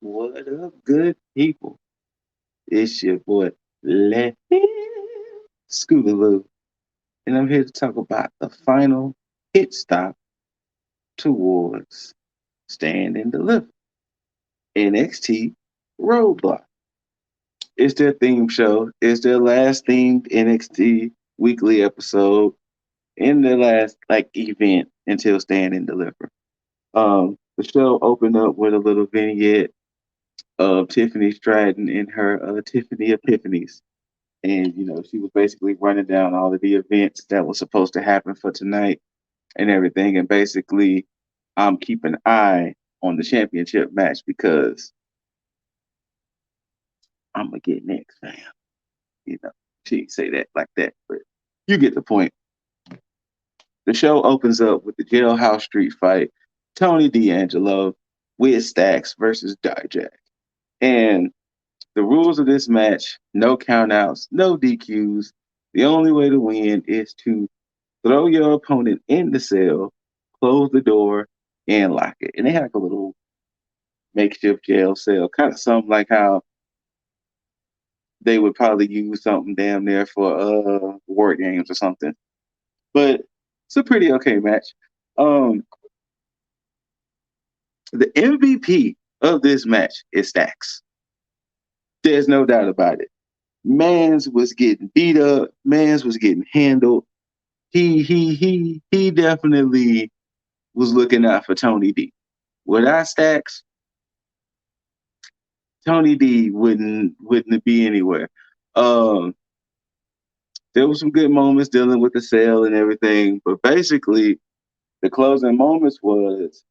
What up, good people? It's your boy, Let Scootaloo, and I'm here to talk about the final hit stop towards Stand and Deliver, NXT Roadblock. It's their theme show. It's their last themed NXT weekly episode in their last event until Stand and Deliver. The show opened up with a little vignette of Tiffany Stratton and her Tiffany Epiphanies. And, she was basically running down all of the events that were supposed to happen for tonight and everything. And basically, I'm keeping an eye on the championship match because I'm going to get next, fam. You know, she didn't say that like that, but you get the point. The show opens up with the jailhouse street fight, Tony D'Angelo with Stacks versus T.A.G. And the rules of this match, no countouts, no DQs. The only way to win is to throw your opponent in the cell, close the door, and lock it. And they had like a little makeshift jail cell, kind of something like how they would probably use something damn near for war games or something. But it's a pretty okay match. Um, the MVP of this match is Stacks. There's no doubt about it. Mans was getting beat up. Mans was getting handled. He definitely was looking out for Tony D. Without Stacks, Tony D wouldn't be anywhere. Um, there were some good moments dealing with the sale and everything, but basically the closing moments was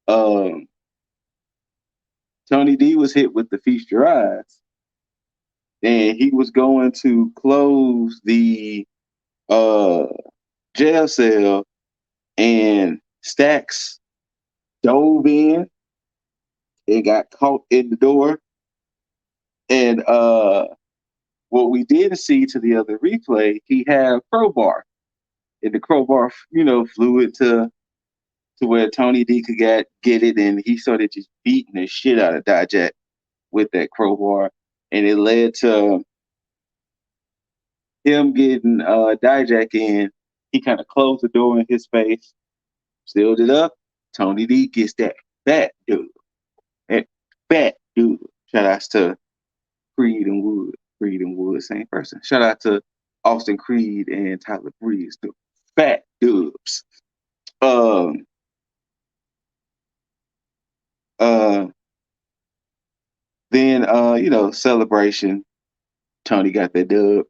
um, Tony D was hit with the feast your eyes, and he was going to close the uh, jail cell, and Stacks dove in and got caught in the door. And what we did see to the other replay, he had a crowbar, and the crowbar, flew it to where Tony D could get it, and he started just beating the shit out of Dijak with that crowbar, and it led to him getting Dijak in. He kind of closed the door in his face, sealed it up. Tony D gets that fat dude, that fat dude. Shout outs to Creed and Wood. Creed and Wood, same person. Shout out to Austin Creed and Tyler Breeze, the fat dubs. Um, uh, then celebration. Tony got that dub.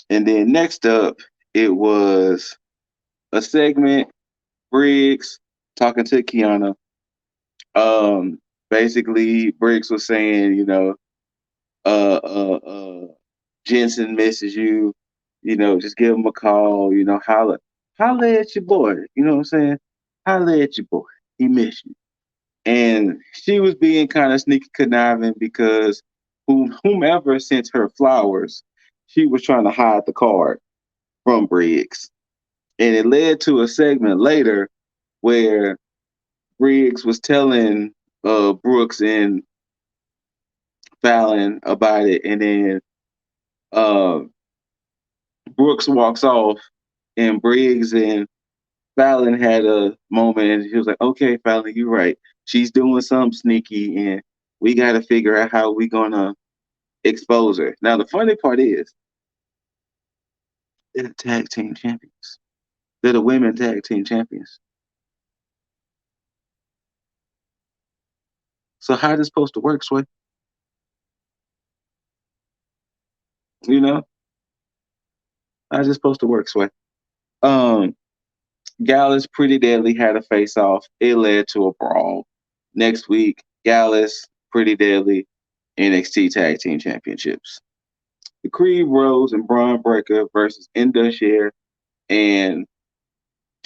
And then next up, it was a segment, Briggs talking to Kiana. Basically Briggs was saying, uh, uh, uh, Jensen misses you, just give him a call, holla at your boy, you know what I'm saying? Holla at your boy. He missed you. And she was being kind of sneaky conniving because whomever sent her flowers, she was trying to hide the card from Briggs. And it led to a segment later where Briggs was telling Brooks and Fallon about it, and then uh, Brooks walks off, and Briggs and Fallon had a moment, and he was like, "Okay, Fallon, you're right. She's doing something sneaky, and we got to figure out how we gonna expose her." Now, the funny part is, they're the tag team champions. They're the women tag team champions. So how this supposed to work, Sway? You know, how's this supposed to work, Sway? Um, Gallus Pretty Deadly had a face off. It led to a brawl. Next week, Gallus Pretty Deadly NXT Tag Team Championships. The Creed Rose and Braun Breaker versus Indus and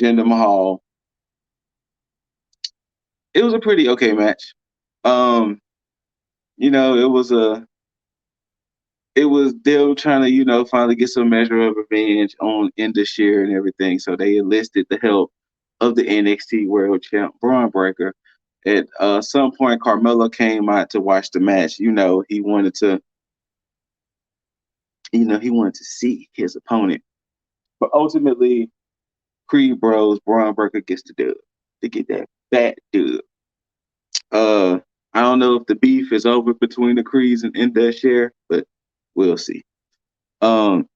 Jinder Mahal. It was a pretty okay match. Um, it was they were trying to, finally get some measure of revenge on Indus and everything. So they enlisted the help of the NXT World Champ Braun Breaker. At some point, Carmelo came out to watch the match. He wanted to see his opponent. But ultimately, Creed Bros, Braun Breaker gets the dub to get that fat dub. I don't know if the beef is over between the Creeds and Indus Share, but we'll see. The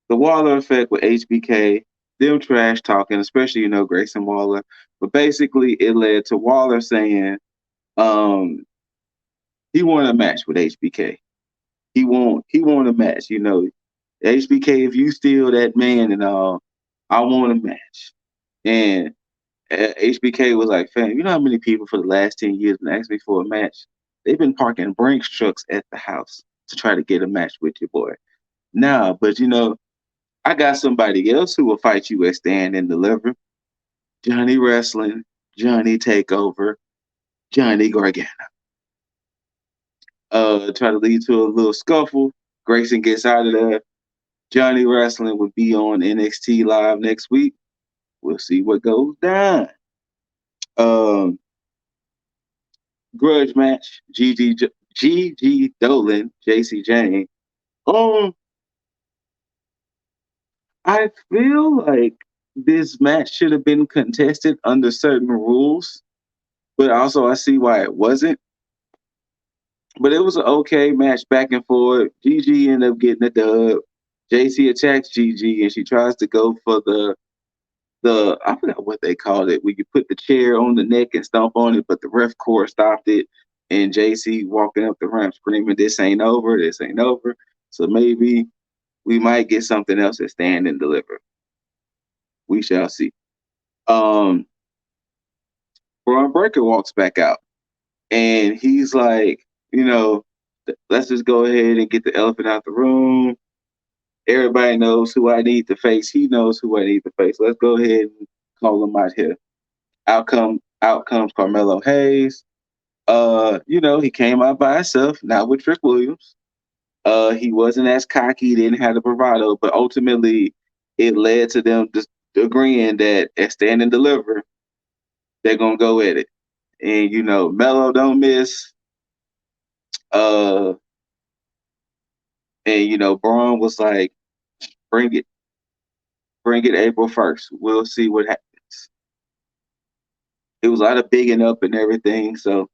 Waller effect with HBK, them trash talking, especially, Grayson Waller. But basically, it led to Waller saying he wanted a match with HBK. He want a match, HBK, if you steal that man and all, I want a match. And HBK was like, fam, you know how many people for the last 10 years been asking me for a match? They've been parking Brinks trucks at the house to try to get a match with your boy. Nah, but I got somebody else who will fight you at Stand and Deliver. Johnny Wrestling, Johnny Takeover, Johnny Gargano. Try to lead to a little scuffle. Grayson gets out of there. Johnny Wrestling will be on NXT Live next week. We'll see what goes down. Grudge match. Gigi Dolan, JC Jane. I feel like this match should have been contested under certain rules, but also I see why it wasn't. But it was an okay match back and forth. Gigi ended up getting a dub. JC attacks Gigi and she tries to go for the I forgot what they called it, where you put the chair on the neck and stomp on it, but the ref core stopped it. And JC walking up the ramp screaming, "This ain't over, this ain't over." So maybe we might get something else at Stand and Deliver. We shall see. Braun Breaker walks back out and he's like, let's just go ahead and get the elephant out the room. Everybody knows who I need to face. He knows who I need to face. Let's go ahead and call him out here. Out comes Carmelo Hayes. He came out by himself, not with Trick Williams. He wasn't as cocky, didn't have the bravado, but ultimately it led to them just agreeing that at Stand and Deliver, they're gonna go at it. And Melo don't miss. And Braun was like, bring it April 1st. We'll see what happens. It was a lot of bigging up and everything. So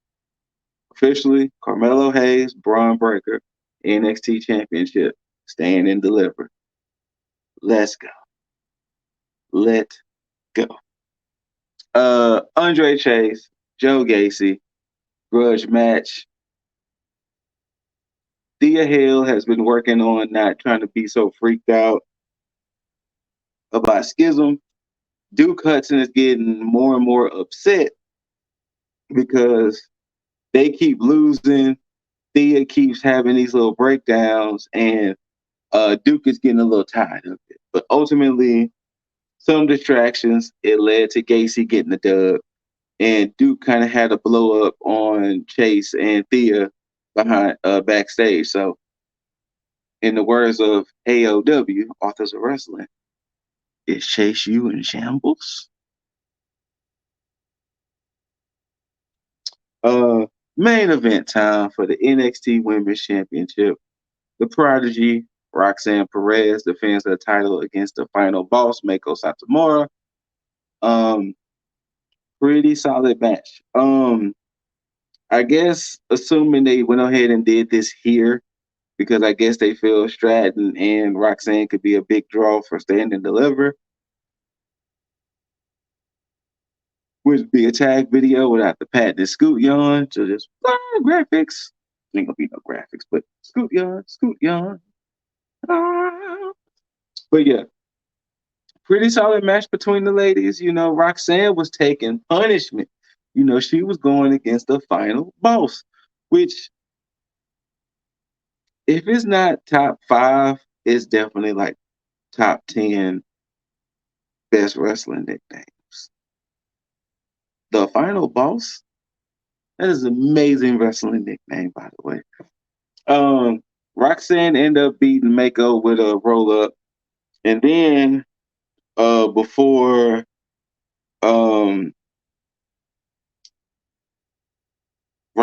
officially, Carmelo Hayes, Braun Breaker, NXT Championship, Stand and Deliver. Let's go. Let go. Andre Chase, Joe Gacy, grudge match. Thea Hill has been working on not trying to be so freaked out about Schism. Duke Hudson is getting more and more upset because they keep losing. Thea keeps having these little breakdowns, and Duke is getting a little tired of it. But ultimately, some distractions, it led to Gacy getting the dub. And Duke kind of had a blow up on Chase and Thea behind backstage. So, in the words of AOW, Authors of Wrestling, is Chase you in shambles? Main event time for the NXT Women's Championship. The Prodigy, Roxanne Perez, defends the title against the final boss, Mako Satomura. Pretty solid match. I guess assuming they went ahead and did this here, because I guess they feel Stratton and Roxanne could be a big draw for Stand and Deliver. Would be a tag video without the patented scoot yawn. So just graphics. Ain't gonna be no graphics, but scoot yawn. Ah. But yeah, pretty solid match between the ladies. Roxanne was taking punishment. She was going against the final boss, which, if it's not top 5, it's definitely like top 10 best wrestling nicknames. The final boss, that is an amazing wrestling nickname, by the way. Roxanne ended up beating Mako with a roll up, and then before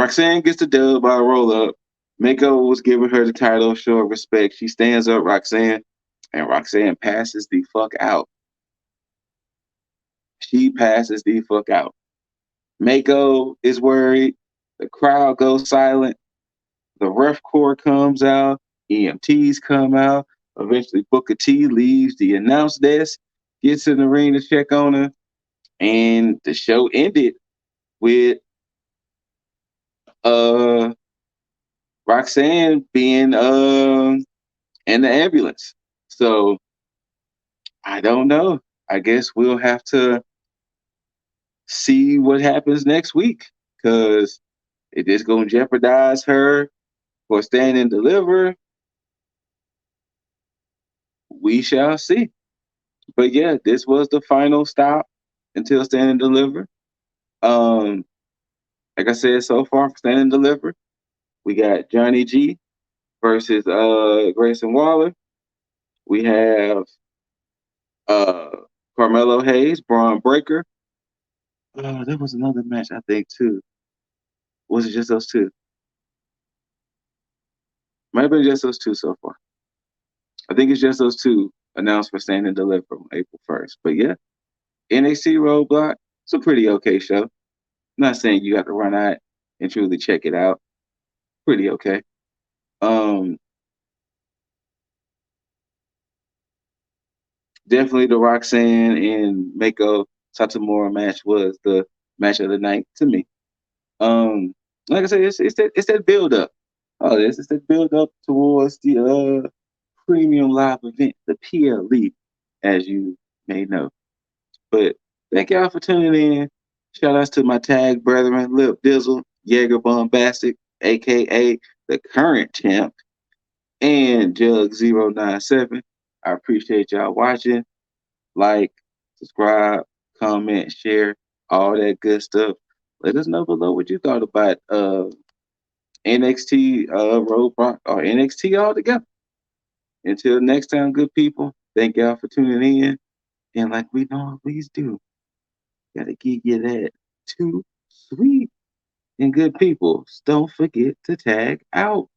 Roxanne gets the dub by a roll up. Mako was giving her the title, show of respect. She stands up Roxanne, and Roxanne passes the fuck out. She passes the fuck out. Mako is worried. The crowd goes silent. The ref corps comes out. EMTs come out. Eventually, Booker T leaves the announce desk, gets in the ring to check on her, and the show ended with uh Roxanne being in the ambulance. So I don't know. I guess we'll have to see what happens next week because if it's going to jeopardize her for Stand and Deliver, we shall see. But yeah, this was the final stop until Stand and Deliver. Um, like I said, so far for Stand and Deliver, we got Johnny G versus Grayson Waller. We have uh, Carmelo Hayes, Braun Breaker. There was another match I think too. Was it just those two? Might have been just those two so far. I think it's just those two announced for Stand and Deliver on April 1st. But yeah, NXT Roadblock, it's a pretty okay show. I'm not saying you have to run out and truly check it out. Pretty okay. Um, Definitely the Roxanne and Mako Satomura match was the match of the night to me. Like I said, it's that build up. Oh, it's that build up towards the premium live event, the PLE, as you may know. But thank y'all for tuning in. Shout outs to my tag brethren, Lip Dizzle, Jaeger Bombastic, aka the current champ, and Juggs097. I appreciate y'all watching. Like, subscribe, comment, share, all that good stuff. Let us know below what you thought about NXT Roadblock or NXT altogether. Until next time, good people, thank y'all for tuning in. And like we always do, gotta give you that too sweet. And good people, don't forget to tag out.